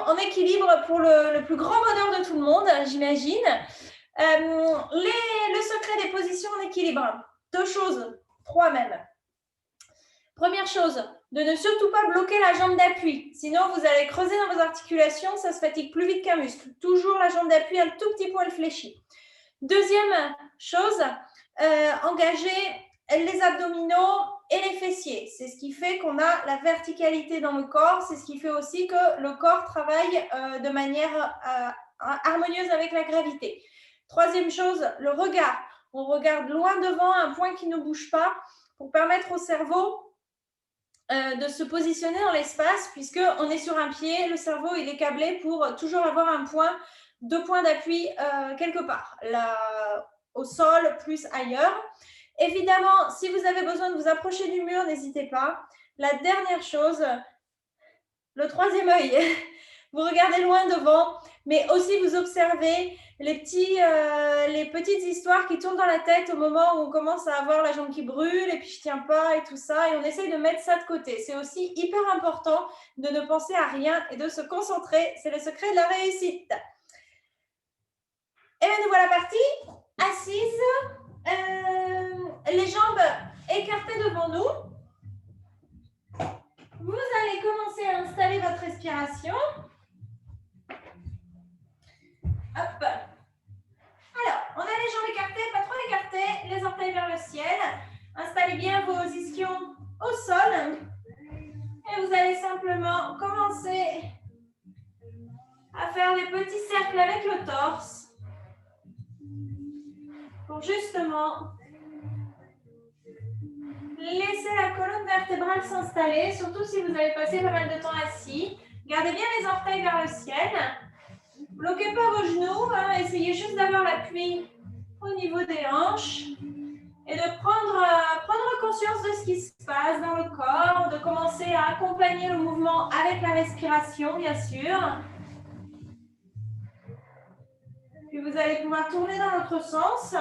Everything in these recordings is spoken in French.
en équilibre pour le plus grand bonheur de tout le monde, j'imagine. Le secret des positions en équilibre. 2 choses, 3 même. Première chose, de ne surtout pas bloquer la jambe d'appui. Sinon, vous allez creuser dans vos articulations, ça se fatigue plus vite qu'un muscle. Toujours la jambe d'appui un tout petit poil fléchi. Deuxième chose, engager les abdominaux et les fessiers. C'est ce qui fait qu'on a la verticalité dans le corps. C'est ce qui fait aussi que le corps travaille de manière harmonieuse avec la gravité. Troisième chose, le regard. On regarde loin devant, un point qui ne bouge pas pour permettre au cerveau de se positionner dans l'espace, puisqu'on est sur un pied, le cerveau il est câblé pour toujours avoir un point, 2 points d'appui quelque part, là, au sol plus ailleurs. Évidemment, si vous avez besoin de vous approcher du mur, n'hésitez pas. La dernière chose, le troisième œil, vous regardez loin devant, mais aussi vous observez les petites histoires qui tournent dans la tête au moment où on commence à avoir la jambe qui brûle et puis je tiens pas et tout ça, et on essaye de mettre ça de côté. C'est aussi hyper important de ne penser à rien et de se concentrer. C'est le secret de la réussite. Et bien nous voilà partis, assises, les jambes écartées devant nous. Vous allez commencer à installer votre respiration. Hop. Alors, on a les jambes écartées, pas trop écartées, les orteils vers le ciel. Installez bien vos ischions au sol. Et vous allez simplement commencer à faire des petits cercles avec le torse pour justement laisser la colonne vertébrale s'installer, surtout si vous avez passé pas mal de temps assis. Gardez bien les orteils vers le ciel. Bloquez pas vos genoux, hein. Essayez juste d'avoir l'appui au niveau des hanches et de prendre conscience de ce qui se passe dans le corps, de commencer à accompagner le mouvement avec la respiration, bien sûr. Puis vous allez pouvoir tourner dans l'autre sens.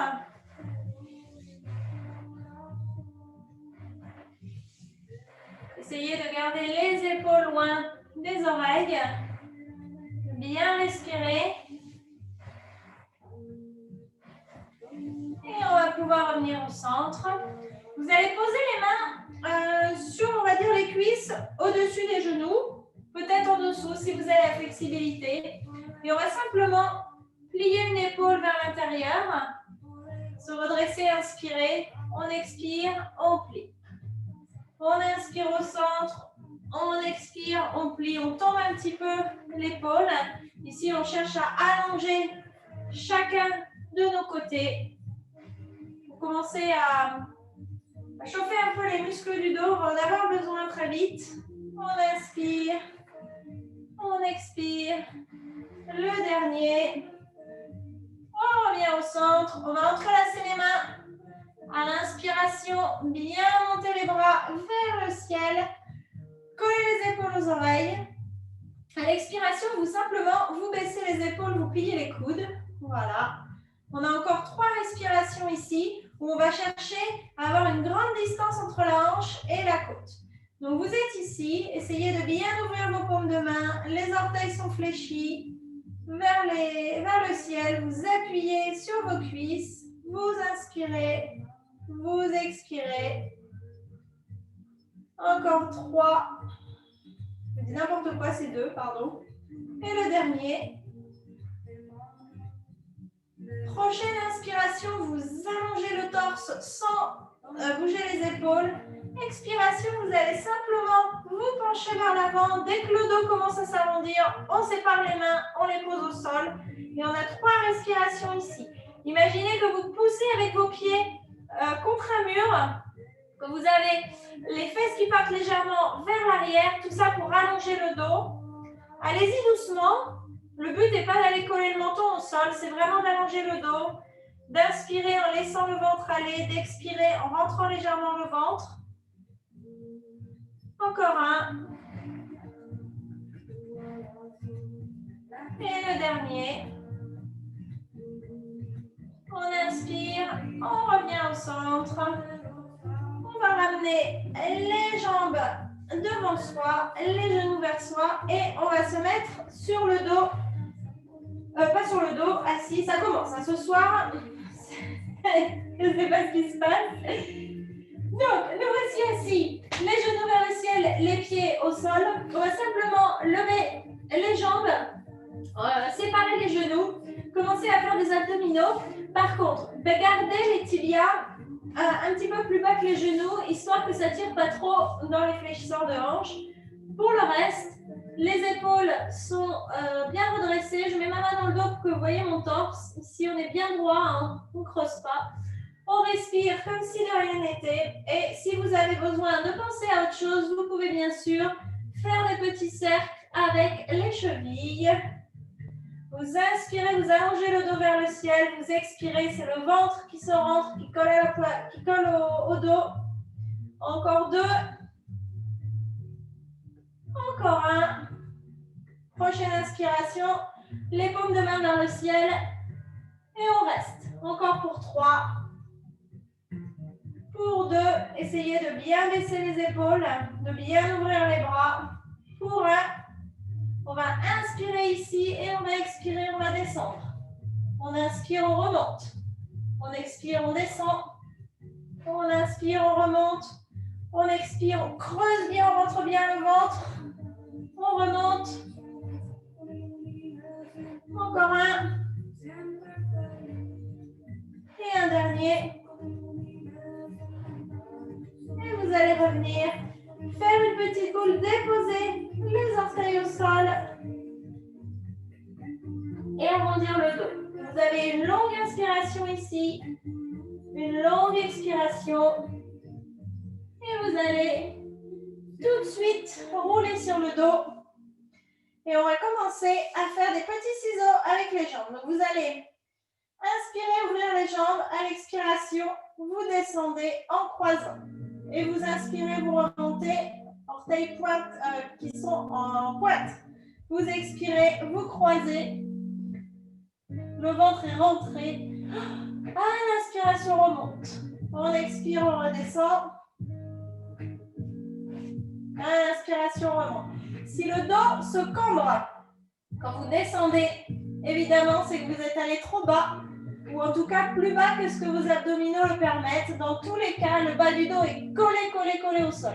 Essayez de garder les épaules loin des oreilles. Bien respirer. Et on va pouvoir revenir au centre. Vous allez poser les mains sur, on va dire, les cuisses au-dessus des genoux. Peut-être en dessous si vous avez la flexibilité. Et on va simplement plier une épaule vers l'intérieur. Se redresser, inspirer. On expire, on plie. On inspire au centre. On expire, on plie. On tombe un petit peu l'épaule. Ici, on cherche à allonger chacun de nos côtés. Pour commencer à chauffer un peu les muscles du dos. On va en avoir besoin très vite. On inspire. On expire. Le dernier. On revient au centre. On va entrelacer les mains. À l'inspiration, bien monter les bras vers le ciel. Coller les épaules aux oreilles. À l'expiration, vous baissez les épaules, vous pliez les coudes. Voilà. On a encore 3 respirations ici où on va chercher à avoir une grande distance entre la hanche et la côte. Donc vous êtes ici, essayez de bien ouvrir vos paumes de main, les orteils sont fléchis vers le ciel, vous appuyez sur vos cuisses, vous inspirez, vous expirez. Encore 3. Je dis n'importe quoi, c'est 2, pardon. Et le dernier. Prochaine inspiration, vous allongez le torse sans bouger les épaules. Expiration, vous allez simplement vous pencher vers l'avant. Dès que le dos commence à s'arrondir, on sépare les mains, on les pose au sol. Et on a 3 respirations ici. Imaginez que vous poussez avec vos pieds contre un mur, que vous avez les fesses qui partent légèrement vers l'arrière, tout ça pour allonger le dos. Allez-y doucement. Le but n'est pas d'aller coller le menton au sol, c'est vraiment d'allonger le dos, d'inspirer en laissant le ventre aller, d'expirer en rentrant légèrement le ventre. Encore un. Et le dernier. On inspire, on revient au centre. On va ramener les jambes devant soi, les genoux vers soi et on va se mettre sur le dos. Pas sur le dos, assis. Ça commence. Hein, ce soir, je ne sais pas ce qui se passe. Donc, nous voici assis. Les genoux vers le ciel, les pieds au sol. On va simplement lever les jambes, séparer les genoux, commencer à faire des abdominaux. Par contre, gardez les tibias un petit peu plus bas que les genoux, histoire que ça ne tire pas trop dans les fléchisseurs de hanches. Pour le reste, les épaules sont bien redressées. Je mets ma main dans le dos pour que vous voyez mon torse. Ici, on est bien droit, hein, on ne creuse pas. On respire comme si de rien n'était. Et si vous avez besoin de penser à autre chose, vous pouvez bien sûr faire des petits cercles avec les chevilles. Vous inspirez, vous allongez le dos vers le ciel. Vous expirez, c'est le ventre qui se rentre, qui colle au dos. Encore 2. Encore 1. Prochaine inspiration. Les paumes de main vers le ciel. Et on reste. Encore pour 3. Pour 2, essayez de bien baisser les épaules, de bien ouvrir les bras. Pour 1, on va inspirer ici et on va expirer, on va descendre. On inspire, on remonte. On expire, on descend. On inspire, on remonte. On expire, on creuse bien, on rentre bien le ventre. On remonte. Encore 1. Et un dernier. Et vous allez revenir, faire une petite boule, déposer les orteils au sol et arrondir le dos. Vous avez une longue inspiration ici, une longue expiration et vous allez tout de suite rouler sur le dos et on va commencer à faire des petits ciseaux avec les jambes. Donc vous allez inspirer, ouvrir les jambes, à l'expiration, vous descendez en croisant. Et vous inspirez, vous remontez, orteils pointe, qui sont en pointe. Vous expirez, vous croisez. Le ventre est rentré. À l'inspiration, remonte. On expire, on redescend. À l'inspiration, remonte. Si le dos se cambre quand vous descendez, évidemment, c'est que vous êtes allé trop bas. Ou en tout cas plus bas que ce que vos abdominaux le permettent. Dans tous les cas, le bas du dos est collé au sol.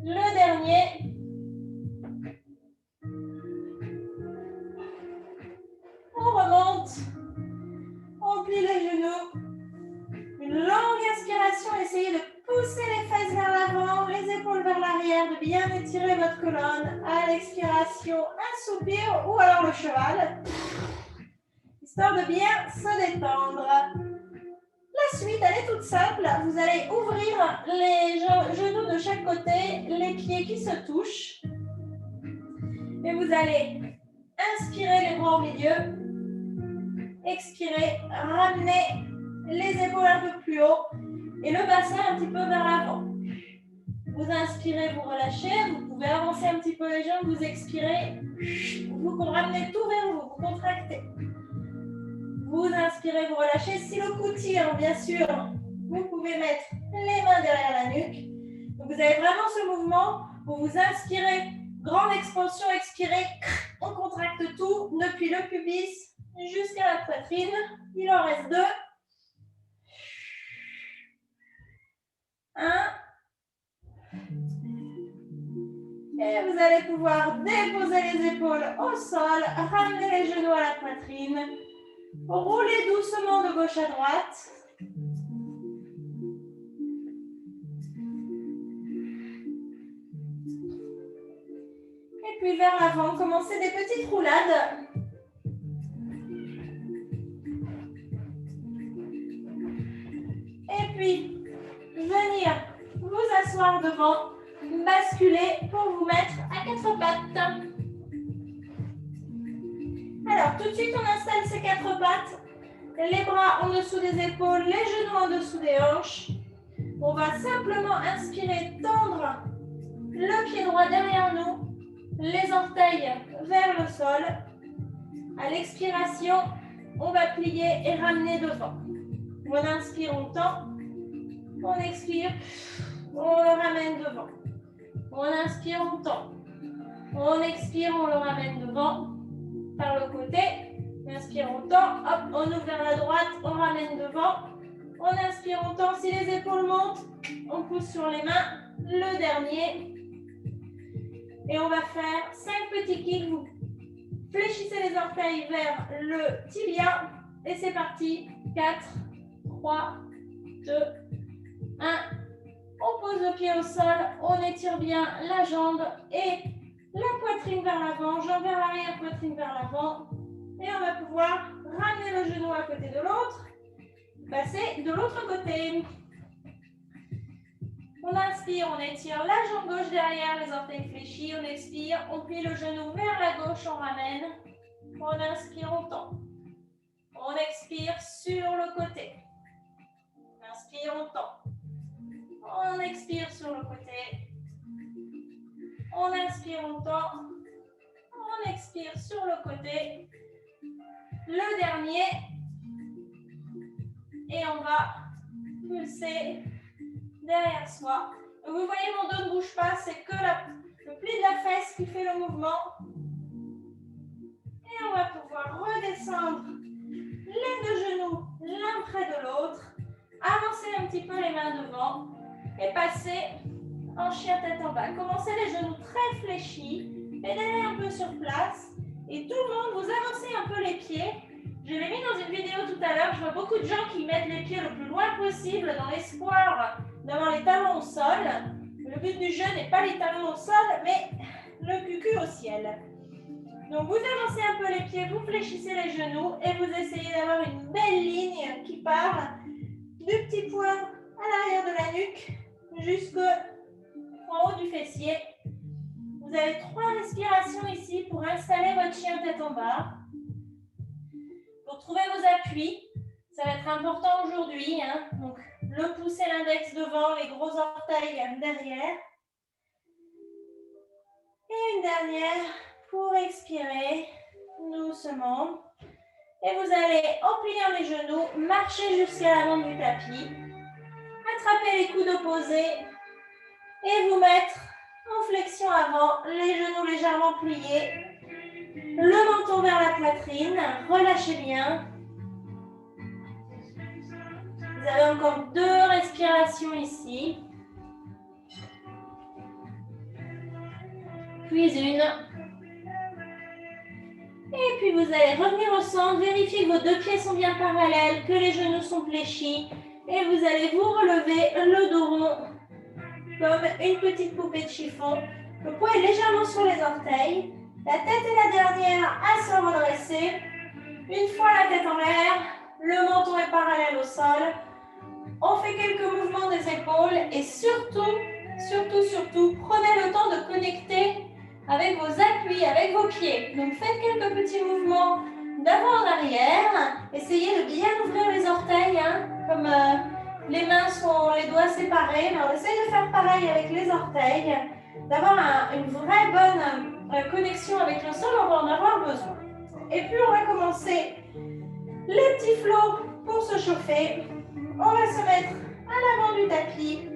Le dernier. On remonte. On plie les genoux. Une longue inspiration. Essayez de pousser les fesses vers l'avant, les épaules vers l'arrière, de bien étirer votre colonne. À l'expiration, un soupir ou alors le cheval. Histoire de bien se détendre. La suite, elle est toute simple. Vous allez ouvrir les genoux de chaque côté, les pieds qui se touchent. Et vous allez inspirer les bras au milieu. Expirer, ramener les épaules un peu plus haut et le bassin un petit peu vers l'avant. Vous inspirez, vous relâchez. Vous pouvez avancer un petit peu les jambes. Vous expirez. Vous ramenez tout vers vous. Vous contractez. Vous inspirez, vous relâchez. Si le cou tire, bien sûr, vous pouvez mettre les mains derrière la nuque. Donc, vous avez vraiment ce mouvement où vous inspirez, grande expansion, expirez, on contracte tout depuis le pubis jusqu'à la poitrine. Il en reste 2. 1. Et vous allez pouvoir déposer les épaules au sol, ramener les genoux à la poitrine. Roulez doucement de gauche à droite. Et puis vers l'avant, commencez des petites roulades. Et puis, venir vous asseoir devant, basculer pour vous mettre à 4 pattes. Alors, tout de suite, on installe ces 4 pattes. Les bras en dessous des épaules, les genoux en dessous des hanches. On va simplement inspirer, tendre le pied droit derrière nous, les orteils vers le sol. À l'expiration, on va plier et ramener devant. On inspire, on tend. On expire, on le ramène devant. On inspire, on tend. On expire, on le ramène devant par le côté. Inspire, on tend. Hop, on ouvre vers la droite, on ramène devant. On inspire, on tend. Si les épaules montent, on pousse sur les mains. Le dernier. Et on va faire 5 petits kicks. Vous fléchissez les orteils vers le tibia. Et c'est parti. 4, 3, 2, 1. On pose le pied au sol. On étire bien la jambe et la poitrine vers l'avant. Jambe vers l'arrière, poitrine vers l'avant. Et on va pouvoir ramener le genou à côté de l'autre. Passer de l'autre côté. On inspire, on étire la jambe gauche derrière, les orteils fléchis. On expire, on plie le genou vers la gauche, on ramène. On inspire, on tend. On expire sur le côté. On inspire, on tend. On expire sur le côté. On inspire, on tend. On expire sur le côté. Le dernier. Et on va pulser derrière soi. Vous voyez, mon dos ne bouge pas, c'est que le pli de la fesse qui fait le mouvement. Et on va pouvoir redescendre les deux genoux l'un près de l'autre. Avancer un petit peu les mains devant et passer en chien tête en bas. Commencez les genoux très fléchis, pédalez un peu sur place et tout le monde, vous avancez un peu les pieds. Je l'ai mis dans une vidéo tout à l'heure, je vois beaucoup de gens qui mettent les pieds le plus loin possible dans l'espoir d'avoir les talons au sol. Le but du jeu n'est pas les talons au sol, mais le cucu au ciel. Donc vous avancez un peu les pieds, vous fléchissez les genoux et vous essayez d'avoir une belle ligne qui part du petit point à l'arrière de la nuque jusqu'en haut du fessier. Vous avez 3 respirations ici pour installer votre chien tête en bas. Pour trouver vos appuis, ça va être important aujourd'hui. Donc, le pouce et l'index devant, les gros orteils derrière. Et une dernière pour expirer doucement. Et vous allez, en pliant les genoux, marcher jusqu'à l'avant du tapis. Attraper les coudes opposés et vous mettre en flexion avant, les genoux légèrement pliés. Le menton vers la poitrine, relâchez bien. Vous avez encore 2 respirations ici. Puis une. Et puis vous allez revenir au centre, vérifier que vos 2 pieds sont bien parallèles, que les genoux sont fléchis. Et vous allez vous relever le dos rond comme une petite poupée de chiffon. Le poids est légèrement sur les orteils. La tête est la dernière à se redresser. Une fois la tête en l'air, le menton est parallèle au sol. On fait quelques mouvements des épaules et surtout, prenez le temps de connecter avec vos appuis, avec vos pieds. Donc faites quelques petits mouvements d'avant en arrière. Essayez de bien ouvrir les orteils, comme les mains sont les doigts séparés. Mais on essaye de faire pareil avec les orteils, d'avoir une vraie bonne connexion avec le sol, on va en avoir besoin. Et puis on va commencer les petits flots pour se chauffer. On va se mettre à l'avant du tapis,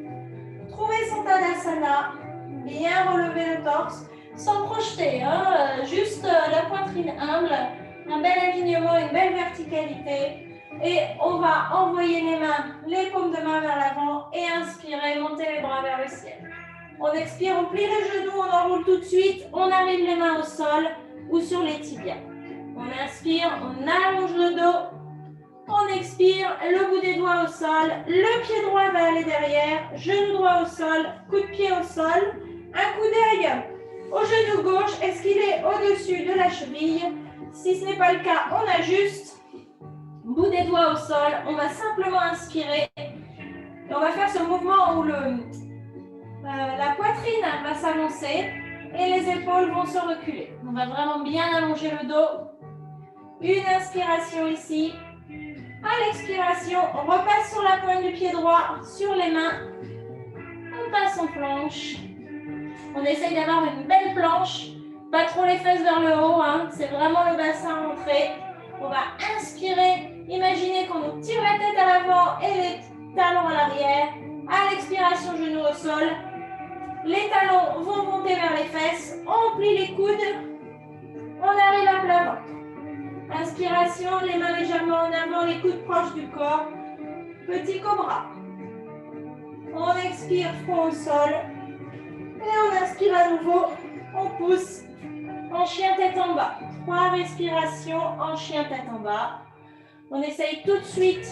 trouver son Tadasana, bien relever le torse, sans projeter, juste la poitrine humble, un bel alignement, une belle verticalité. Et on va envoyer les mains, les paumes de main vers l'avant et inspirer, monter les bras vers le ciel. On expire, on plie les genoux, on enroule tout de suite, on arrive les mains au sol ou sur les tibias. On inspire, on allonge le dos. On expire, le bout des doigts au sol, le pied droit va aller derrière, genou droit au sol, coup de pied au sol, un coup d'œil au genou gauche, est-ce qu'il est au-dessus de la cheville? Si ce n'est pas le cas, on ajuste, bout des doigts au sol, on va simplement inspirer, et on va faire ce mouvement où la poitrine va s'avancer et les épaules vont se reculer. On va vraiment bien allonger le dos, une inspiration ici. À l'expiration, on repasse sur la pointe du pied droit, sur les mains. On passe en planche. On essaye d'avoir une belle planche. Pas trop les fesses vers le haut, c'est vraiment le bassin rentré. On va inspirer. Imaginez qu'on nous tire la tête à l'avant et les talons à l'arrière. À l'expiration, genoux au sol. Les talons vont monter vers les fesses. On plie les coudes. On arrive à plat ventre. Inspiration, les mains légèrement en avant, les coudes proches du corps. Petit cobra. On expire, front au sol. Et on inspire à nouveau. On pousse en chien tête en bas. 3 respirations en chien tête en bas. On essaye tout de suite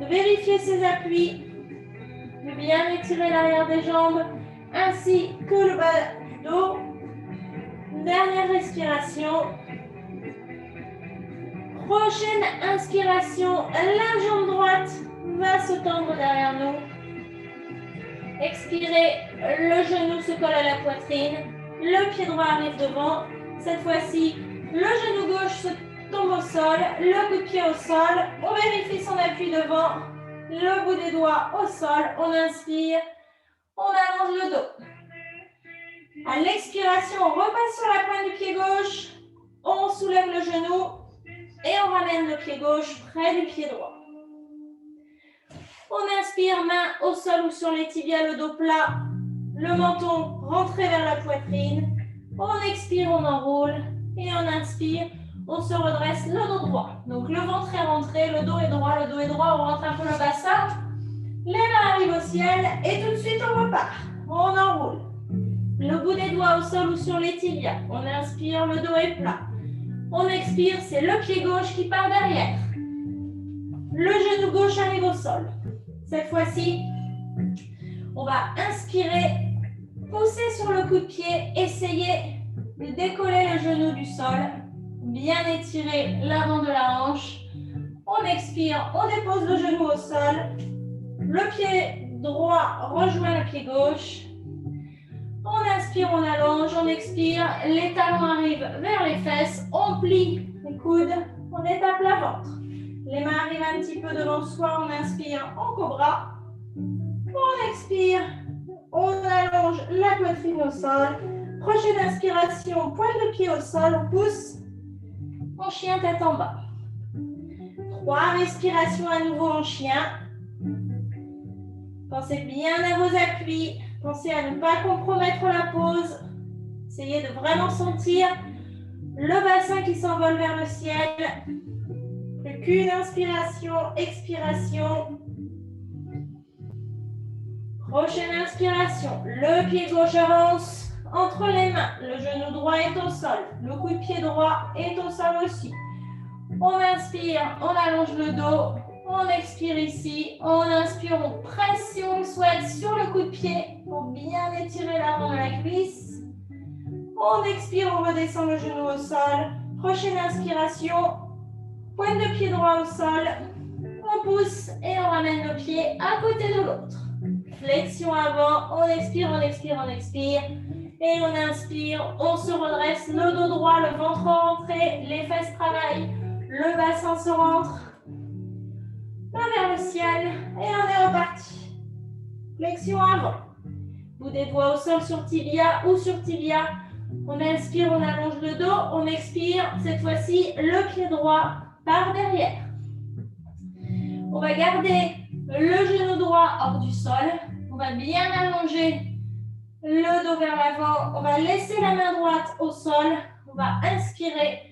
de vérifier ses appuis, de bien étirer l'arrière des jambes, ainsi que le bas du dos. Dernière respiration. Prochaine inspiration, la jambe droite va se tendre derrière nous. Expirez, le genou se colle à la poitrine, le pied droit arrive devant. Cette fois-ci, le genou gauche se tombe au sol, le coup de pied au sol. On vérifie son appui devant, le bout des doigts au sol. On inspire, on allonge le dos. À l'expiration, on repasse sur la pointe du pied gauche, on soulève le genou et on ramène le pied gauche près du pied droit. On inspire, main au sol ou sur les tibias, le dos plat, le menton rentré vers la poitrine. On expire, on enroule et on inspire, on se redresse, le dos droit. Donc le ventre est rentré, le dos est droit, on rentre un peu le bassin. Les mains arrivent au ciel et tout de suite on repart. On enroule. Le bout des doigts au sol ou sur les tibias. On inspire, le dos est plat. On expire, c'est le pied gauche qui part derrière. Le genou gauche arrive au sol. Cette fois-ci, on va inspirer, pousser sur le coup de pied, essayer de décoller le genou du sol, bien étirer l'avant de la hanche. On expire, on dépose le genou au sol, le pied droit rejoint le pied gauche. On inspire, on allonge, on expire, les talons arrivent vers les fesses, on plie les coudes, on est à plat ventre. Les mains arrivent un petit peu devant soi, on inspire en cobra. On expire, on allonge la poitrine au sol. Prochaine inspiration, pointe de pied au sol, on pousse. En chien tête en bas. 3 respirations à nouveau en chien. Pensez bien à vos appuis. Pensez à ne pas compromettre la pose. Essayez de vraiment sentir le bassin qui s'envole vers le ciel. Plus qu'une inspiration, expiration. Prochaine inspiration, le pied gauche avance entre les mains. Le genou droit est au sol. Le coup de pied droit est au sol aussi. On inspire, on allonge le dos. On expire ici. On inspire, on presse si on le souhaite sur le coup de pied pour bien étirer l'avant de la cuisse. On expire, on redescend le genou au sol. Prochaine inspiration, pointe de pied droit au sol. On pousse et on ramène le pied à côté de l'autre. Flexion avant, on expire, on expire, on expire. Et on inspire, on se redresse, le dos droit, le ventre rentré, les fesses travaillent, le bassin se rentre. Vers le ciel et on est reparti. Flexion avant. Bout des doigts au sol sur tibia ou sur tibia. On inspire, on allonge le dos, on expire. Cette fois-ci, le pied droit par derrière. On va garder le genou droit hors du sol. On va bien allonger le dos vers l'avant. On va laisser la main droite au sol. On va inspirer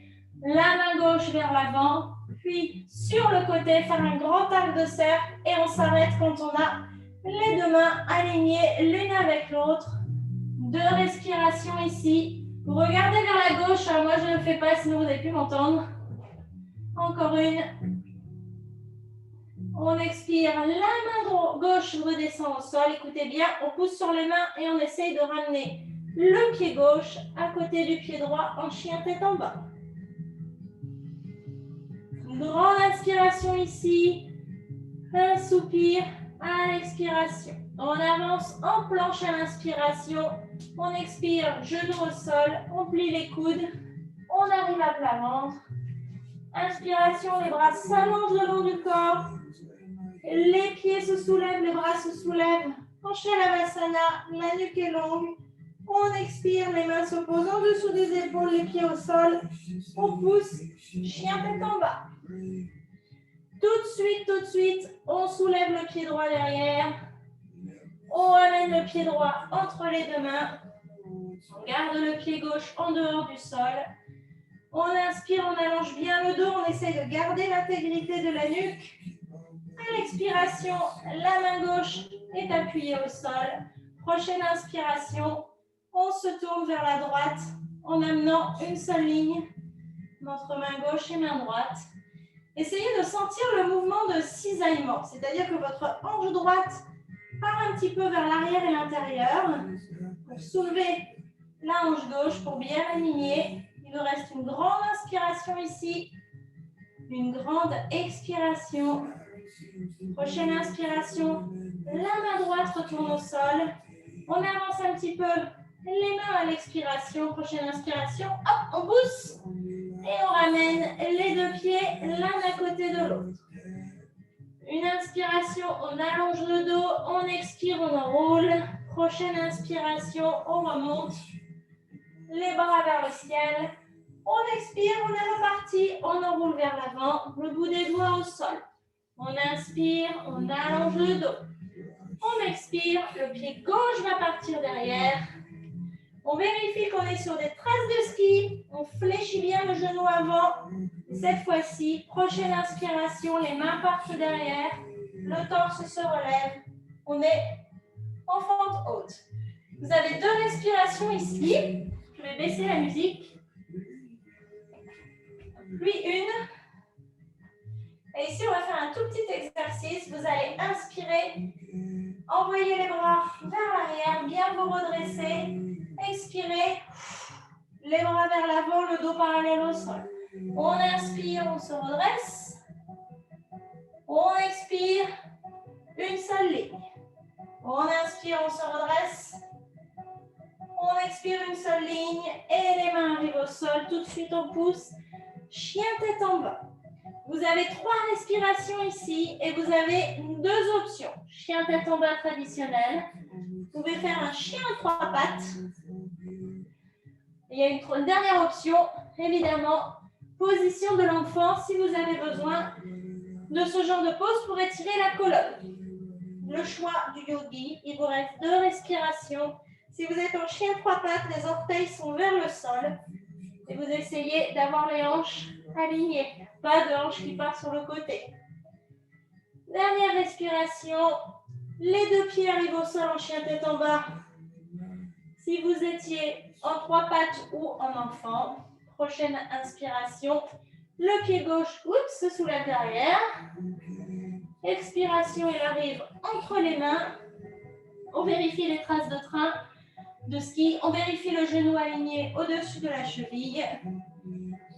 la main gauche vers l'avant. Puis sur le côté, faire un grand arc de cercle. Et on s'arrête quand on a les deux mains alignées l'une avec l'autre. 2 respirations ici. Vous regardez vers la gauche. Alors moi, je ne le fais pas, sinon vous n'avez plus m'entendre. Encore une. On expire, la main gauche redescend au sol. Écoutez bien, on pousse sur les mains et on essaye de ramener le pied gauche à côté du pied droit en chien tête en bas. Grande inspiration ici. Un soupir à l'expiration. On avance en planche à l'inspiration. On expire, genou au sol. On plie les coudes. On arrive à plat ventre. Inspiration, les bras s'allongent le long du corps. Les pieds se soulèvent, les bras se soulèvent. En Shavasana, la nuque est longue. On expire, les mains se posent en dessous des épaules, les pieds au sol. On pousse, chien tête en bas. Tout de suite, on soulève le pied droit derrière. On ramène le pied droit entre les deux mains. On garde le pied gauche en dehors du sol. On inspire, on allonge bien le dos. On essaie de garder l'intégrité de la nuque. À l'expiration, la main gauche est appuyée au sol. Prochaine inspiration, on se tourne vers la droite en amenant une seule ligne entre main gauche et main droite. Essayez de sentir le mouvement de cisaillement, c'est-à-dire que votre hanche droite part un petit peu vers l'arrière et l'intérieur. Pour soulever la hanche gauche, pour bien aligner, il nous reste une grande inspiration ici, une grande expiration. Prochaine inspiration, la main droite retourne au sol. On avance un petit peu les mains à l'expiration. Prochaine inspiration, hop, on pousse. Et on ramène les deux pieds l'un à côté de l'autre. Une inspiration, on allonge le dos. On expire, on enroule. Prochaine inspiration, on remonte. Les bras vers le ciel. On expire, on est reparti. On enroule vers l'avant. Le bout des doigts au sol. On inspire, on allonge le dos. On expire, le pied gauche va partir derrière. On vérifie qu'on est sur des traces de ski. On fléchit bien le genou avant. Cette fois-ci, prochaine inspiration, les mains partent derrière. Le torse se relève. On est en fente haute. Vous avez deux respirations ici. Je vais baisser la musique. Puis une. Et ici, on va faire un tout petit exercice. Vous allez inspirer, envoyer les bras vers l'arrière, bien vous redresser. Expirez, les bras vers l'avant, le dos parallèle au sol. On inspire, on se redresse. On expire, une seule ligne. On inspire, on se redresse. On expire, une seule ligne. Et les mains arrivent au sol. Tout de suite, on pousse. Chien tête en bas. Vous avez 3 respirations ici et vous avez 2 options. Chien tête en bas traditionnel. Vous pouvez faire un chien à 3 pattes. Il y a une dernière option, évidemment, position de l'enfant si vous avez besoin de ce genre de pose pour étirer la colonne. Le choix du yogi, il vous reste 2 respirations. Si vous êtes en chien à 3 pattes, les orteils sont vers le sol et vous essayez d'avoir les hanches alignées. Pas de hanches qui partent sur le côté. Dernière respiration. Les 2 pieds arrivent au sol en chien tête en bas. Si vous étiez en 3 pattes ou en enfant, prochaine inspiration. Le pied gauche se soulève derrière. Expiration, il arrive entre les mains. On vérifie les traces de train, de ski. On vérifie le genou aligné au-dessus de la cheville.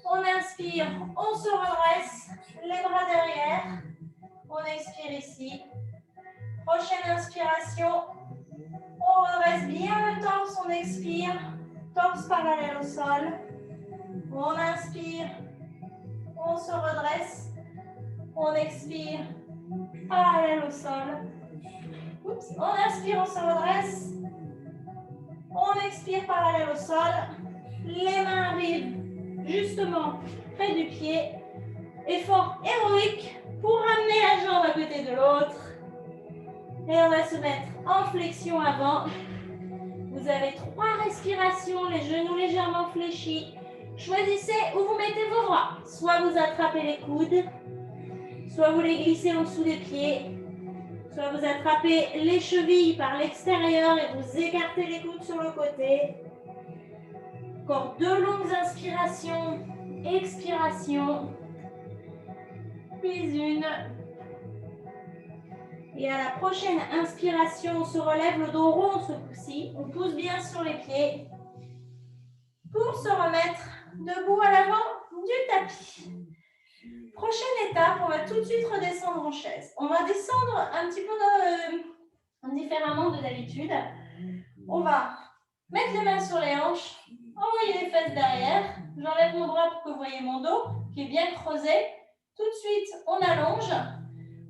On inspire, on se redresse, les bras derrière. On expire ici. Prochaine inspiration. On redresse bien le torse, on expire. Torse parallèle au sol. On inspire. On se redresse. On expire. Parallèle au sol. Oups. On inspire, on se redresse. On expire parallèle au sol. Les mains arrivent justement près du pied. Effort héroïque pour ramener la jambe à côté de l'autre. Et on va se mettre en flexion avant. Vous avez 3 respirations, les genoux légèrement fléchis. Choisissez où vous mettez vos bras. Soit vous attrapez les coudes, soit vous les glissez en dessous des pieds, soit vous attrapez les chevilles par l'extérieur et vous écartez les coudes sur le côté. Encore 2 longues inspirations, expiration, puis une. Et à la prochaine inspiration, on se relève le dos rond, on se pousse. On pousse bien sur les pieds pour se remettre debout à l'avant du tapis. Prochaine étape, on va tout de suite redescendre en chaise. On va descendre un petit peu différemment de d'habitude. On va mettre les mains sur les hanches, envoyer les fesses derrière. J'enlève mon bras pour que vous voyez mon dos qui est bien creusé. Tout de suite, on allonge.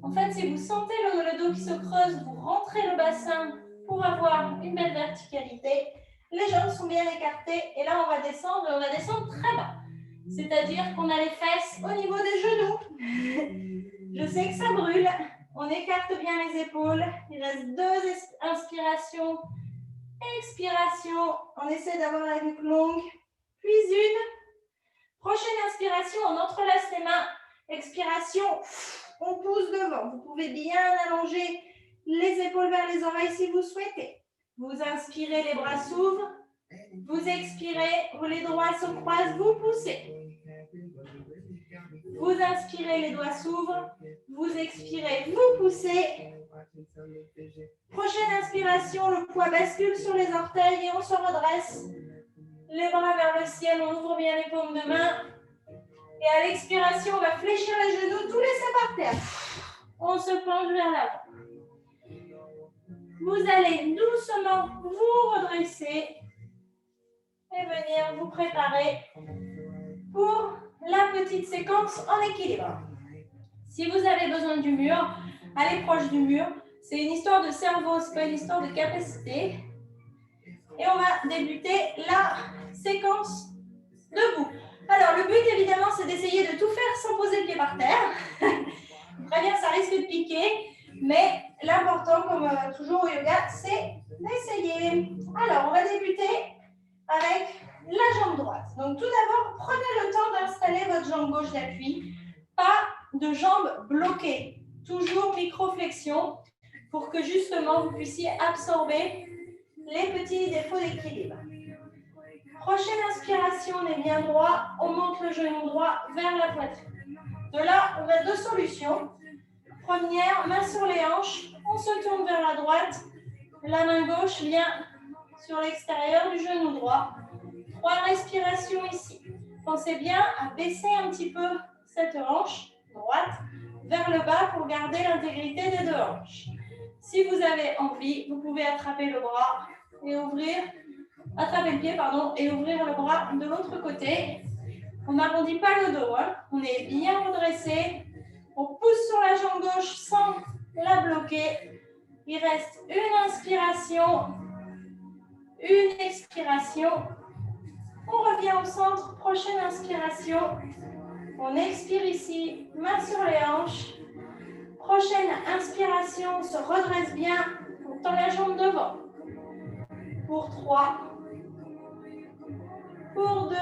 En fait, si vous sentez le dos qui se creuse, vous rentrez le bassin pour avoir une belle verticalité. Les jambes sont bien écartées et là, on va descendre très bas. C'est-à-dire qu'on a les fesses au niveau des genoux. Je sais que ça brûle. On écarte bien les épaules. Il reste 2 inspirations. Expiration. On essaie d'avoir la nuque longue. Puis une. Prochaine inspiration, on entrelace les mains. Expiration, on pousse devant. Vous pouvez bien allonger les épaules vers les oreilles si vous souhaitez. Vous inspirez, les bras s'ouvrent. Vous expirez, les doigts se croisent, vous poussez. Vous inspirez, les doigts s'ouvrent. Vous expirez, vous poussez. Prochaine inspiration, le poids bascule sur les orteils et on se redresse. Les bras vers le ciel, on ouvre bien les paumes de main. Et à l'expiration, on va fléchir les genoux, tout laisser par terre. On se penche vers l'avant. Vous allez doucement vous redresser et venir vous préparer pour la petite séquence en équilibre. Si vous avez besoin du mur, allez proche du mur. C'est une histoire de cerveau, ce n'est pas une histoire de capacité. Et on va débuter la séquence debout. Alors, le but, évidemment, c'est d'essayer de tout faire sans poser le pied par terre. Très bien, ça risque de piquer. Mais l'important, comme toujours au yoga, c'est d'essayer. Alors, on va débuter avec la jambe droite. Donc, tout d'abord, prenez le temps d'installer votre jambe gauche d'appui. Pas de jambe bloquée. Toujours micro-flexion pour que, justement, vous puissiez absorber les petits défauts d'équilibre. Prochaine inspiration, on est bien droit. On monte le genou droit vers la poitrine. De là, on a 2 solutions. Première, main sur les hanches. On se tourne vers la droite. La main gauche vient sur l'extérieur du genou droit. 3 respirations ici. Pensez bien à baisser un petit peu cette hanche droite vers le bas pour garder l'intégrité des 2 hanches. Si vous avez envie, vous pouvez attraper le bras et ouvrir, attraper le pied, pardon, et ouvrir le bras de l'autre côté. On n'arrondit pas le dos, hein. On est bien redressé. On pousse sur la jambe gauche sans la bloquer. Il reste une inspiration, une expiration. On revient au centre, prochaine inspiration. On expire ici, main sur les hanches. Prochaine inspiration, on se redresse bien. On tend la jambe devant. Pour 3. Pour 2.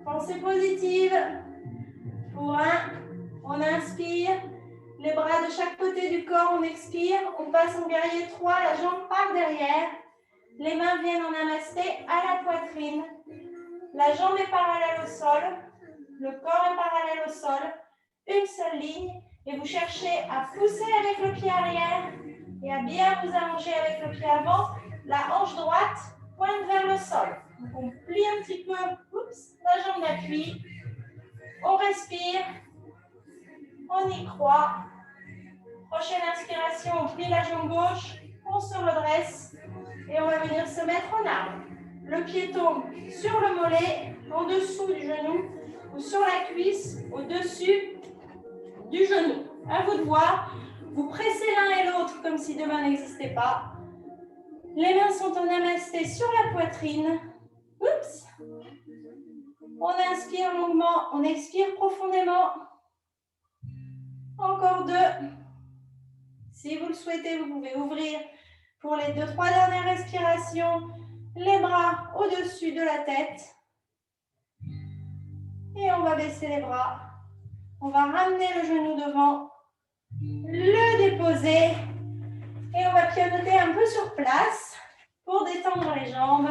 Pensée positive. Pour 1. On inspire. Les bras de chaque côté du corps, on expire. On passe en guerrier 3. La jambe part derrière. Les mains viennent en namasté à la poitrine. La jambe est parallèle au sol. Le corps est parallèle au sol. Une seule ligne. Et vous cherchez à pousser avec le pied arrière et à bien vous allonger avec le pied avant. La hanche droite pointe vers le sol. Donc on plie un petit peu la jambe d'appui. On respire. On y croit. Prochaine inspiration, on plie la jambe gauche. On se redresse. Et on va venir se mettre en arbre. Le pied tombe sur le mollet, en dessous du genou, ou sur la cuisse, au-dessus du genou. À vous de voir. Vous pressez l'un et l'autre comme si deux mains n'existaient pas. Les mains sont en namasté sur la poitrine. Oups. On inspire longuement, on expire profondément. Encore 2. Si vous le souhaitez, vous pouvez ouvrir pour les 2-3 dernières respirations les bras au-dessus de la tête. Et on va baisser les bras. On va ramener le genou devant, le déposer et on va pivoter un peu sur place pour détendre les jambes.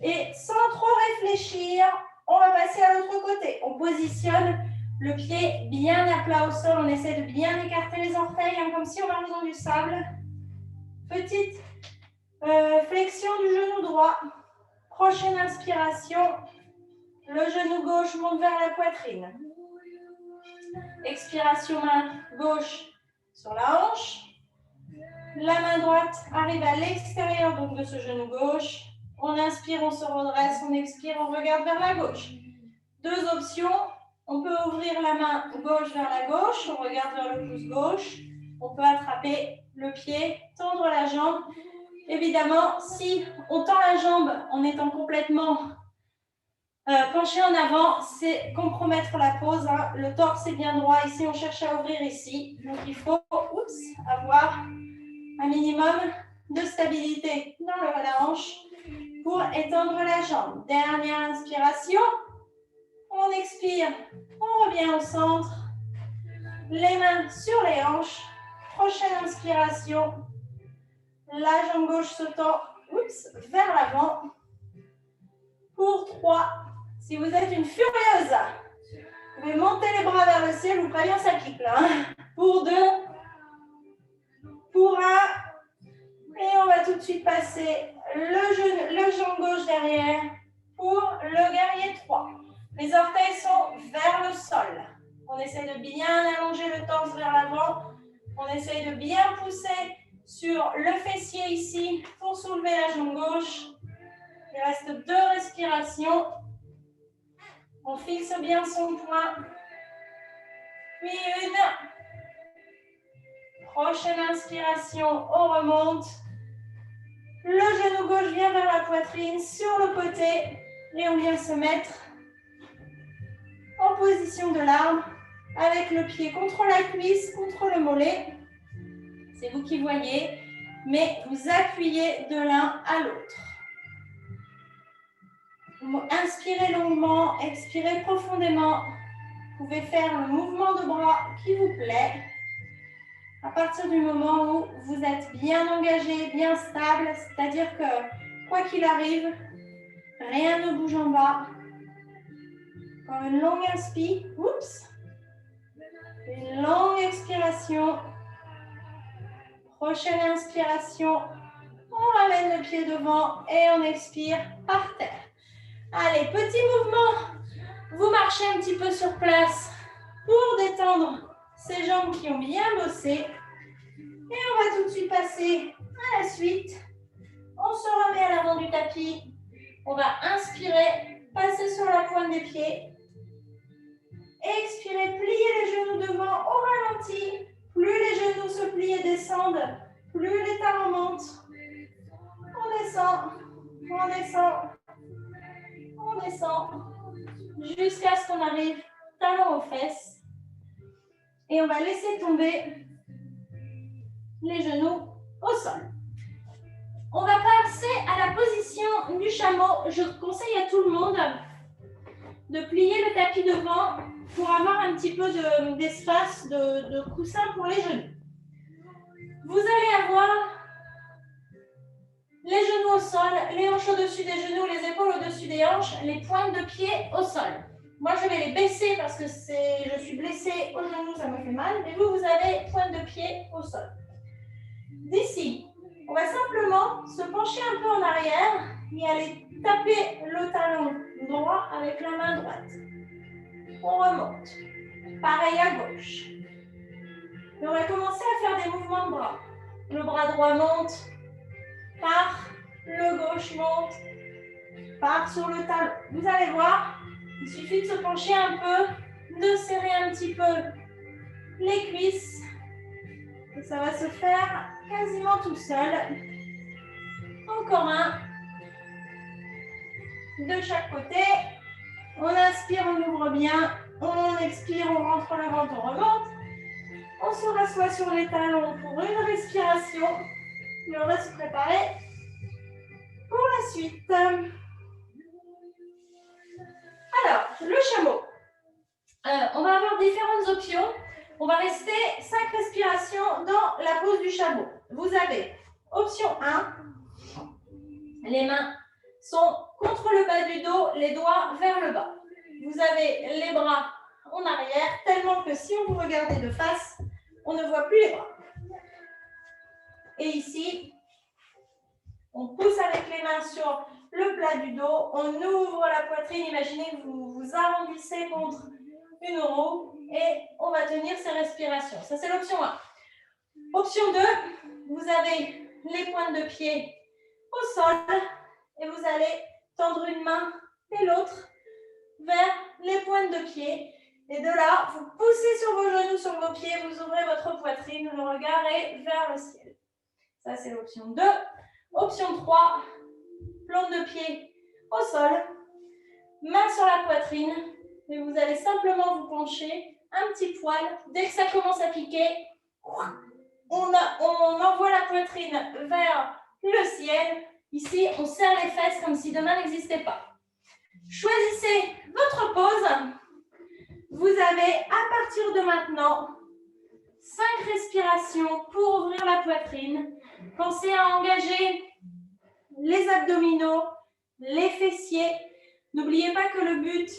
Et sans trop réfléchir, on va passer à l'autre côté. On positionne le pied bien à plat au sol. On essaie de bien écarter les orteils, hein, comme si on marche dans du sable. Petite flexion du genou droit. Prochaine inspiration. Le genou gauche monte vers la poitrine. Expiration, main gauche sur la hanche. La main droite arrive à l'extérieur donc de ce genou gauche. On inspire, on se redresse, on expire, on regarde vers la gauche. 2 options. On peut ouvrir la main gauche vers la gauche, on regarde vers le pouce gauche. On peut attraper le pied, tendre la jambe. Évidemment, si on tend la jambe en étant complètement Pencher en avant, c'est compromettre la pose. Hein. Le torse est bien droit. Ici, on cherche à ouvrir ici. Donc, il faut avoir un minimum de stabilité dans le haut de la hanche pour étendre la jambe. Dernière inspiration. On expire. On revient au centre. Les mains sur les hanches. Prochaine inspiration. La jambe gauche se tend vers l'avant. Pour 3. Si vous êtes une furieuse, vous pouvez monter les bras vers le ciel. Vous préviens, ça pique là. Hein. Pour 2. Pour 1. Et on va tout de suite passer le jambe gauche derrière pour le guerrier 3. Les orteils sont vers le sol. On essaie de bien allonger le torse vers l'avant. On essaie de bien pousser sur le fessier ici pour soulever la jambe gauche. Il reste 2 respirations. On fixe bien son poing. Puis une. Prochaine inspiration, on remonte. Le genou gauche vient vers la poitrine sur le côté. Et on vient se mettre en position de l'arbre avec le pied contre la cuisse, contre le mollet. C'est vous qui voyez, mais vous appuyez de l'un à l'autre. Inspirez longuement, expirez profondément. Vous pouvez faire le mouvement de bras qui vous plaît. À partir du moment où vous êtes bien engagé, bien stable, c'est-à-dire que quoi qu'il arrive, rien ne bouge en bas. Encore une longue inspire. Une longue expiration. Prochaine inspiration. On ramène le pied devant et on expire par terre. Allez, petit mouvement. Vous marchez un petit peu sur place pour détendre ces jambes qui ont bien bossé. Et on va tout de suite passer à la suite. On se remet à l'avant du tapis. On va inspirer, passer sur la pointe des pieds. Expirez, pliez les genoux devant au ralenti. Plus les genoux se plient et descendent, plus les talons montent. On descend, on descend, on descend, jusqu'à ce qu'on arrive talons aux fesses. Et on va laisser tomber les genoux au sol. On va passer à la position du chameau. Je conseille à tout le monde de plier le tapis devant pour avoir un petit peu d'espace, de coussin pour les genoux. Vous allez avoir les genoux au sol, les hanches au-dessus des genoux, les épaules au-dessus des hanches, les pointes de pied au sol. Moi, je vais les baisser parce que je suis blessée au genou, ça me fait mal. Mais vous avez pointe de pied au sol. D'ici, on va simplement se pencher un peu en arrière et aller taper le talon droit avec la main droite. On remonte. Pareil à gauche. Et on va commencer à faire des mouvements de bras. Le bras droit monte, part, le gauche monte, part sur le talon. Vous allez voir, il suffit de se pencher un peu, de serrer un petit peu les cuisses. Et ça va se faire quasiment tout seul. Encore un. De chaque côté. On inspire, on ouvre bien. On expire, on rentre le ventre, on remonte. On se rassoit sur les talons pour une respiration. Et on va se préparer pour la suite. Alors, le chameau. On va avoir différentes options. On va rester 5 respirations dans la pose du chameau. Vous avez option 1. Les mains sont contre le bas du dos, les doigts vers le bas. Vous avez les bras en arrière, tellement que si on vous regardez de face, on ne voit plus les bras. Et ici, on pousse avec les mains sur le plat du dos, on ouvre la poitrine, imaginez que vous vous arrondissez contre une roue et on va tenir ces respirations. Ça, c'est l'option 1. Option 2, vous avez les pointes de pied au sol et vous allez tendre une main et l'autre vers les pointes de pied. Et de là, vous poussez sur vos genoux, sur vos pieds, vous ouvrez votre poitrine, le regard est vers le ciel. Ça, c'est l'option 2. Option 3, plante de pied au sol. Main sur la poitrine. Et vous allez simplement vous pencher un petit poil. Dès que ça commence à piquer, on envoie la poitrine vers le ciel. Ici, on serre les fesses comme si demain n'existait pas. Choisissez votre pose. Vous avez, à partir de maintenant, 5 respirations pour ouvrir la poitrine. Pensez à engager les abdominaux, les fessiers. N'oubliez pas que le but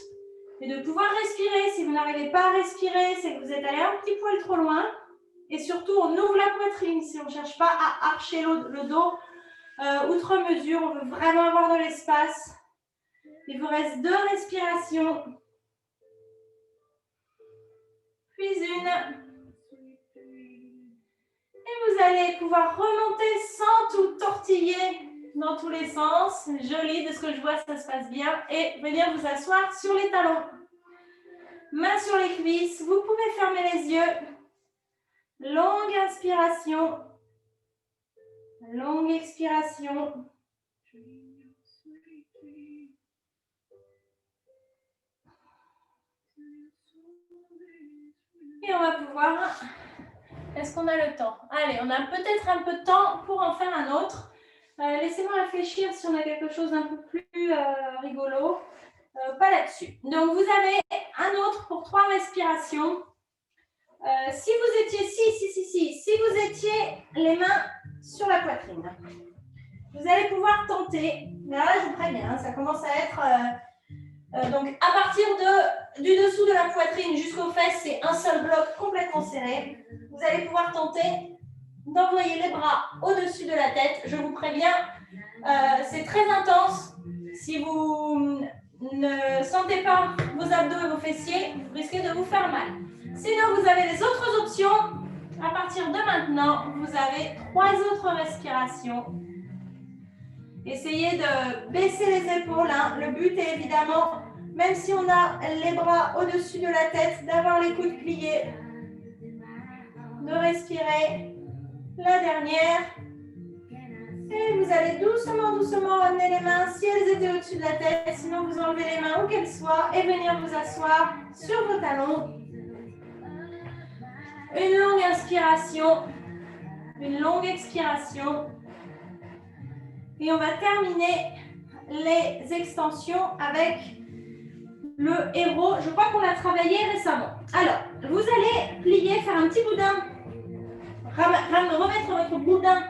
est de pouvoir respirer. Si vous n'arrivez pas à respirer, c'est que vous êtes allé un petit poil trop loin. Et surtout, on ouvre la poitrine. Si on ne cherche pas à archer le dos outre mesure, on veut vraiment avoir de l'espace. Il vous reste 2 respirations. Puis une. Et vous allez pouvoir remonter sans tout tortiller dans tous les sens. Joli, de ce que je vois, ça se passe bien. Et venir vous asseoir sur les talons. Main sur les cuisses. Vous pouvez fermer les yeux. Longue inspiration. Longue expiration. Et on va pouvoir... Est-ce qu'on a le temps? Allez, on a peut-être un peu de temps pour en faire un autre. Laissez-moi réfléchir si on a quelque chose d'un peu plus rigolo. Pas là-dessus. Donc, vous avez un autre pour 3 respirations. Si vous étiez... Si vous étiez les mains sur la poitrine, vous allez pouvoir tenter. Là, je vous préviens, ça commence à être... donc, à partir du dessous de la poitrine jusqu'aux fesses, c'est un seul bloc complètement serré. Vous allez pouvoir tenter d'envoyer les bras au-dessus de la tête. Je vous préviens, c'est très intense. Si vous ne sentez pas vos abdos et vos fessiers, vous risquez de vous faire mal. Sinon, vous avez les autres options. À partir de maintenant, vous avez 3 autres respirations. Essayez de baisser les épaules. Hein. Le but est évidemment, même si on a les bras au-dessus de la tête, d'avoir les coudes pliés. De respirer. La dernière. Et vous allez doucement, doucement amener les mains si elles étaient au-dessus de la tête. Sinon, vous enlevez les mains où qu'elles soient et venir vous asseoir sur vos talons. Une longue inspiration. Une longue expiration. Et on va terminer les extensions avec le héros. Je crois qu'on l'a travaillé récemment. Alors, vous allez plier, faire un petit boudin. Remettre votre boudin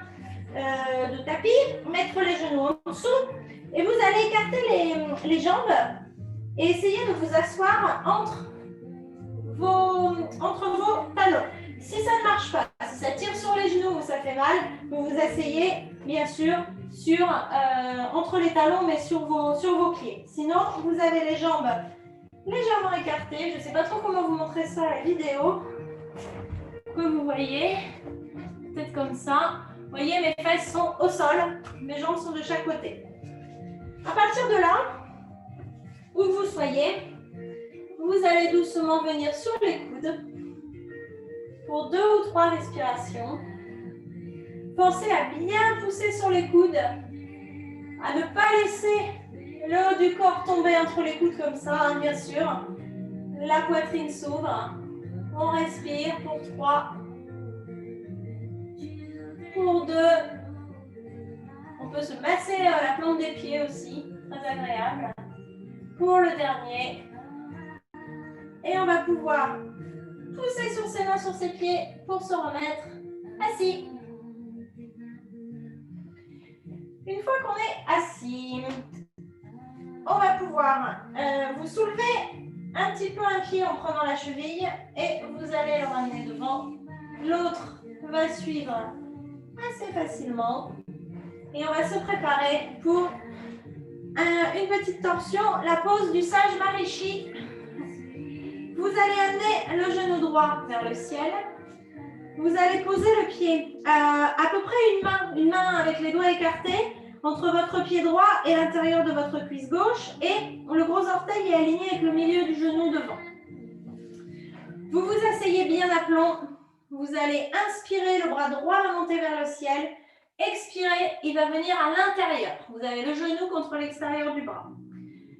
de tapis, mettre les genoux en dessous. Et vous allez écarter les jambes et essayer de vous asseoir entre vos talons. Si ça ne marche pas, si ça tire sur les genoux ou ça fait mal, vous vous asseyez, bien sûr, entre les talons, mais sur vos pieds. Sinon, vous avez les jambes légèrement écartées. Je ne sais pas trop comment vous montrer ça à la vidéo. Que vous voyez, peut-être comme ça. Vous voyez, mes fesses sont au sol, mes jambes sont de chaque côté. À partir de là, où que vous soyez, vous allez doucement venir sur les coudes pour 2 ou 3 respirations. Pensez à bien pousser sur les coudes, à ne pas laisser le haut du corps tomber entre les coudes comme ça, hein, bien sûr. La poitrine s'ouvre. On respire pour 3. Pour 2. On peut se masser la plante des pieds aussi, très agréable. Pour le dernier. Et on va pouvoir pousser sur ses mains, sur ses pieds pour se remettre assis. Une fois qu'on est assis, on va pouvoir vous soulever un petit peu un pied en prenant la cheville et vous allez le ramener devant. L'autre va suivre assez facilement. Et on va se préparer pour une petite torsion, la pose du sage Maharishi. Vous allez amener le genou droit vers le ciel. Vous allez poser le pied à peu près une main avec les doigts écartés entre votre pied droit et l'intérieur de votre cuisse gauche et le gros orteil est aligné avec le milieu du genou devant. Vous vous asseyez bien à plomb. Vous allez inspirer, le bras droit va monter vers le ciel. Expirez, il va venir à l'intérieur. Vous avez le genou contre l'extérieur du bras.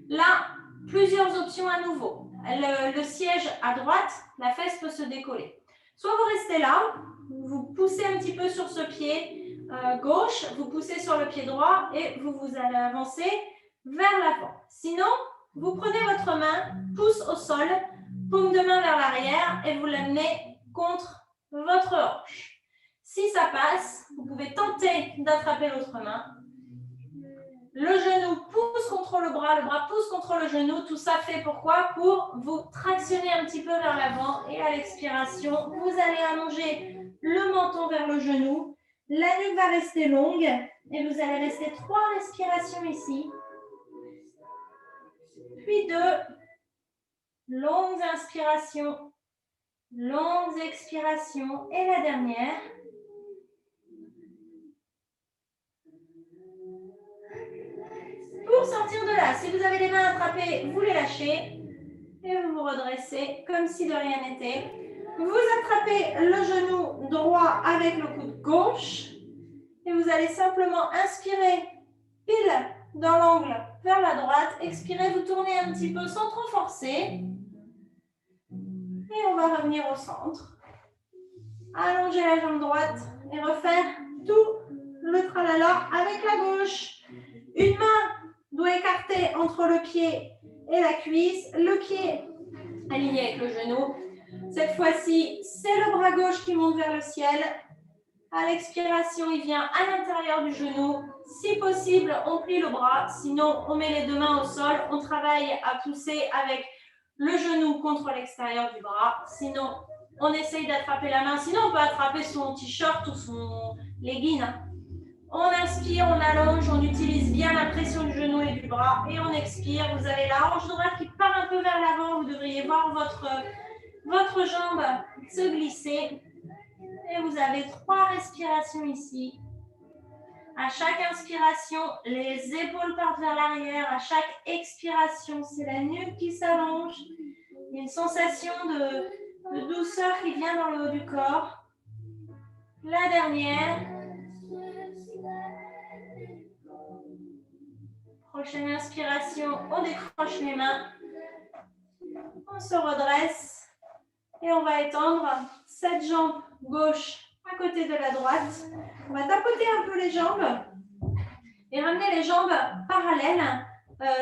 Là, plusieurs options à nouveau. Le siège à droite, la fesse peut se décoller. Soit vous restez là, vous poussez un petit peu sur ce pied gauche, vous poussez sur le pied droit et vous allez avancer vers l'avant. Sinon, vous prenez votre main, pouce au sol, paume de main vers l'arrière et vous l'amenez contre votre hanche. Si ça passe, vous pouvez tenter d'attraper l'autre main. Le genou pousse contre le bras pousse contre le genou. Tout ça fait pourquoi? Pour vous tractionner un petit peu vers l'avant et à l'expiration, vous allez allonger le menton vers le genou. La nuque va rester longue et vous allez rester 3 respirations ici. Puis 2 longues inspirations, longues expirations et la dernière. Pour sortir de là, si vous avez les mains attrapées, vous les lâchez et vous vous redressez comme si de rien n'était. Vous attrapez le genou droit avec le coude gauche et vous allez simplement inspirer pile dans l'angle vers la droite. Expirez, vous tournez un petit peu sans trop forcer. Et on va revenir au centre. Allonger la jambe droite et refaire tout le tralala avec la gauche. Une main doit écarter entre le pied et la cuisse. Le pied aligné avec le genou. Cette fois-ci, c'est le bras gauche qui monte vers le ciel. À l'expiration, il vient à l'intérieur du genou. Si possible, on plie le bras. Sinon, on met les 2 mains au sol. On travaille à pousser avec le genou contre l'extérieur du bras. Sinon, on essaye d'attraper la main. Sinon, on peut attraper son t-shirt ou son legging. On inspire, on allonge, on utilise bien la pression du genou et du bras. Et on expire. Vous avez la hanche droite qui part un peu vers l'avant. Vous devriez voir votre jambe se glisser. Et vous avez 3 respirations ici. À chaque inspiration, les épaules partent vers l'arrière. À chaque expiration, c'est la nuque qui s'allonge. Il y a une sensation de douceur qui vient dans le haut du corps. La dernière. Prochaine inspiration, on décroche les mains. On se redresse. Et on va étendre cette jambe gauche à côté de la droite. On va tapoter un peu les jambes et ramener les jambes parallèles.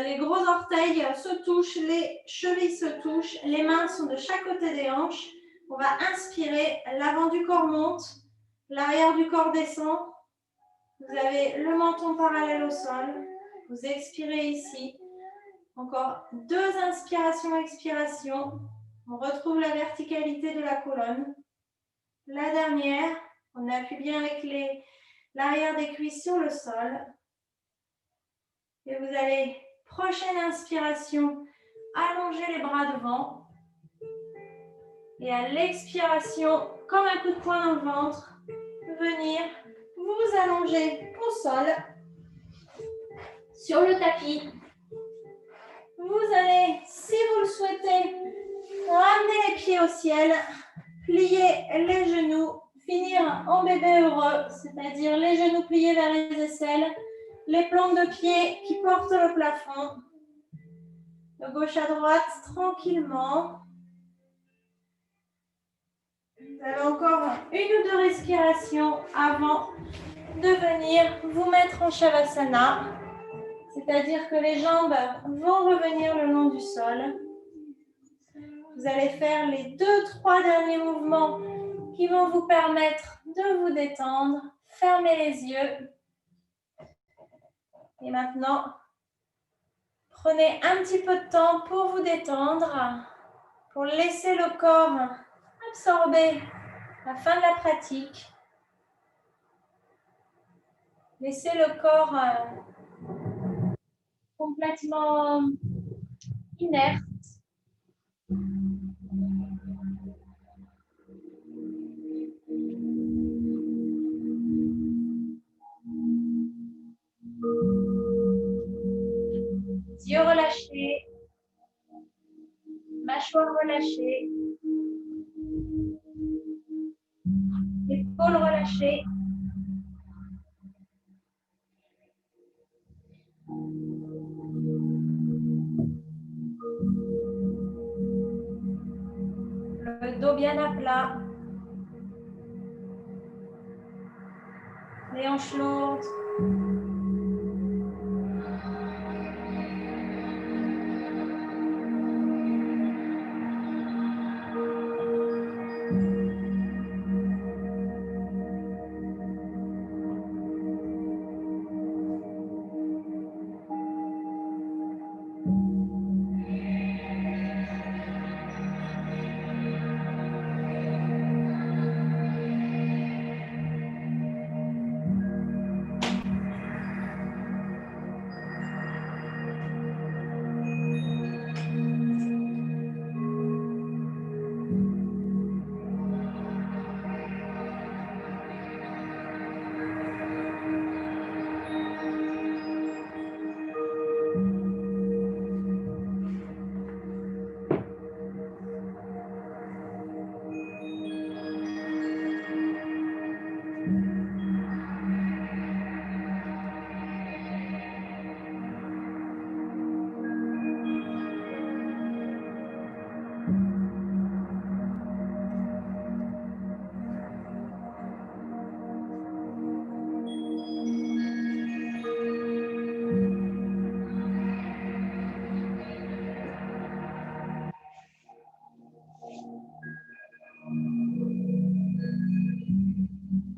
Les gros orteils se touchent, les chevilles se touchent, les mains sont de chaque côté des hanches. On va inspirer, l'avant du corps monte, l'arrière du corps descend. Vous avez le menton parallèle au sol. Vous expirez ici. Encore 2 inspirations, expirations. On retrouve la verticalité de la colonne. La dernière, on appuie bien avec l'arrière des cuisses sur le sol. Et vous allez, prochaine inspiration, allonger les bras devant. Et à l'expiration, comme un coup de poing dans le ventre, venir vous allonger au sol, sur le tapis. Vous allez, si vous le souhaitez, ramener les pieds au ciel, plier les genoux, finir en bébé heureux, c'est-à-dire les genoux pliés vers les aisselles, les plantes de pied qui portent le plafond, de gauche à droite, tranquillement. Vous avez encore 1 ou 2 respirations avant de venir vous mettre en Shavasana, c'est-à-dire que les jambes vont revenir le long du sol. Vous allez faire les 2-3 derniers mouvements qui vont vous permettre de vous détendre. Fermez les yeux. Et maintenant, prenez un petit peu de temps pour vous détendre, pour laisser le corps absorber la fin de la pratique. Laissez le corps complètement inerte. Yeux relâchés, mâchoire relâchée, épaules relâchées. bien à plat. Les hanches lourdes.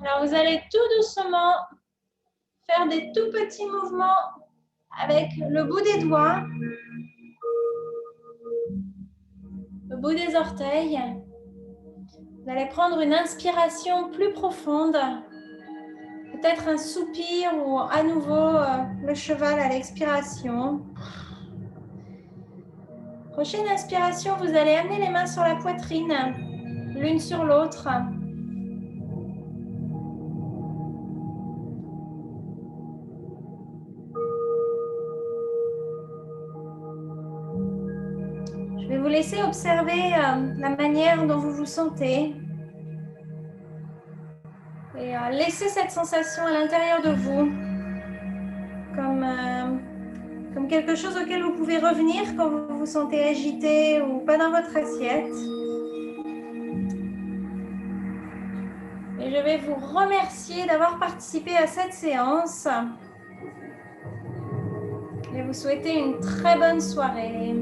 Alors, vous allez tout doucement faire des tout petits mouvements avec le bout des doigts, le bout des orteils. Vous allez prendre une inspiration plus profonde, peut-être un soupir ou à nouveau le cheval à l'expiration. Prochaine inspiration, vous allez amener les mains sur la poitrine, l'une sur l'autre. Je vais vous laisser observer la manière dont vous vous sentez. Et laissez cette sensation à l'intérieur de vous, comme quelque chose auquel vous pouvez revenir quand vous vous sentez agité ou pas dans votre assiette. Et je vais vous remercier d'avoir participé à cette séance. Et vous souhaiter une très bonne soirée.